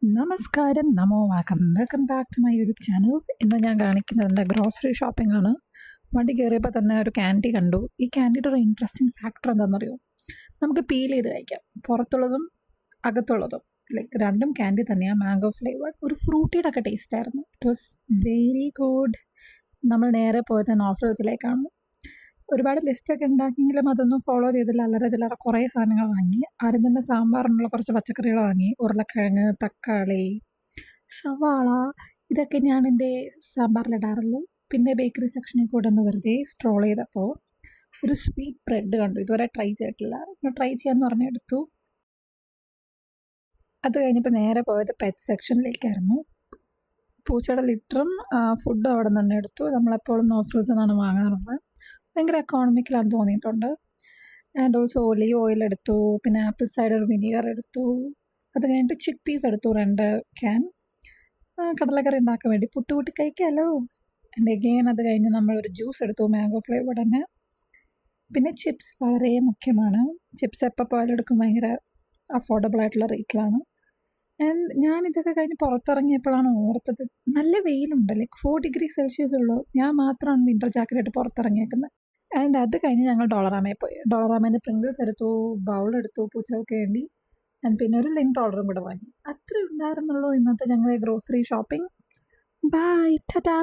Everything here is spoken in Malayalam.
നമസ്കാരം, നമോ വാക്കം, welcome back to my YouTube channel. ഇന്ന് ഞാൻ കാണിക്കുന്നത് എൻ്റെ ഗ്രോസറി ഷോപ്പിംഗ് ആണ്. വണ്ടി കയറിയപ്പോൾ തന്നെ ഒരു ക്യാൻഡി കണ്ടു. ഈ ക്യാൻഡിയുടെ ഒരു ഇൻട്രസ്റ്റിംഗ് ഫാക്ടർ എന്താണെന്നറിയോ? നമുക്ക് പീൽ ചെയ്ത് കഴിക്കാം, പുറത്തുള്ളതും അകത്തുള്ളതും. രണ്ടും ക്യാൻഡി തന്നെയാണ്, മാംഗോ ഫ്ലേവേർഡ്. ഒരു ഫ്രൂട്ടിയുടെ ഒക്കെ ടേസ്റ്റ് ആയിരുന്നു. It was very good. നമ്മൾ നേരെ പോയത് നോഫൽസിലേക്കാണ്. ഒരുപാട് ലിസ്റ്റൊക്കെ ഉണ്ടാക്കിയെങ്കിലും അതൊന്നും ഫോളോ ചെയ്തില്ല. അല്ലറ ചില്ലറ കുറേ സാധനങ്ങൾ വാങ്ങി. ആദ്യം തന്നെ സാമ്പാറിനുള്ള കുറച്ച് പച്ചക്കറികൾ വാങ്ങി. ഉരുളക്കിഴങ്ങ്, തക്കാളി, സവാള, ഇതൊക്കെ ഞാൻ എൻ്റെ സാമ്പാറിലിടാറുള്ളൂ. പിന്നെ ബേക്കറി സെക്ഷനിൽ കൂടെ ഒന്ന് വെറുതെ സ്ട്രോൾ ചെയ്തപ്പോൾ ഒരു സ്വീറ്റ് ബ്രെഡ് കണ്ടു. ഇതുവരെ ട്രൈ ചെയ്തിട്ടില്ല. ട്രൈ ചെയ്യാമെന്ന് പറഞ്ഞെടുത്തു. അത് കഴിഞ്ഞിട്ട് നേരെ പോയത് പെറ്റ് സെക്ഷനിലേക്കായിരുന്നു. പൂച്ചയുടെ ലിറ്ററും ഫുഡും അവിടെ നിന്ന് തന്നെ എടുത്തു. നമ്മളെപ്പോഴും നോഫ്രിൽസിൽ നിന്നാണ് വാങ്ങാറുള്ളത്. ഭയങ്കര എക്കോണമിക്കലാണെന്ന് തോന്നിയിട്ടുണ്ട്. ആൻഡ് ഓൾസോ ഒലീവ് ഓയിൽ എടുത്തു. പിന്നെ ആപ്പിൾ സൈഡർ വിനീഗർ എടുത്തു. അത് കഴിഞ്ഞിട്ട് ചിക്ക് പീസ് എടുത്തു 2 ക്യാൻ. കടലക്കറി ഉണ്ടാക്കാൻ വേണ്ടി പുട്ട് കൂട്ടി കഴിക്കാമല്ലോ. ആൻഡ് അഗെയിൻ അത് കഴിഞ്ഞ് നമ്മളൊരു ജ്യൂസ് എടുത്തു, മാംഗോ ഫ്ലേവേർഡ് തന്നെ. പിന്നെ ചിപ്സ് വളരെ മുഖ്യമാണ്. ചിപ്സ് എപ്പോൾ പോയാലും എടുക്കും, ഭയങ്കര അഫോർഡബിൾ ആയിട്ടുള്ള റേറ്റിലാണ്. ആൻഡ് ഞാൻ ഇതൊക്കെ കഴിഞ്ഞ് പുറത്തിറങ്ങിയപ്പോഴാണ് ഓർത്തത്, നല്ല വെയിലുണ്ട്. 4 ഡിഗ്രി സെൽഷ്യസ് ഉള്ളൂ. ഞാൻ മാത്രമാണ് വിൻ്റർ ജാക്കറ്റായിട്ട് പുറത്തിറങ്ങിയേക്കുന്നത്. ആൻഡ് അത് കഴിഞ്ഞ് ഞങ്ങൾ ഡോളറാമയിൽ പോയി. ഡോളറാമയിൽ നിന്ന് പ്രിങ്കിൾസ് എടുത്തു, ബൗളെടുത്തു പൂച്ചകൾക്ക് വേണ്ടി. ആൻഡ് പിന്നെ ഒരു ലിങ്ക് ഡോളറും കൂടെ വാങ്ങി. അത്രേ ഉണ്ടായിരുന്നുള്ളൂ ഇന്നത്തെ ഞങ്ങളുടെ ഗ്രോസറി ഷോപ്പിംഗ്. ബൈ, ടാറ്റാ.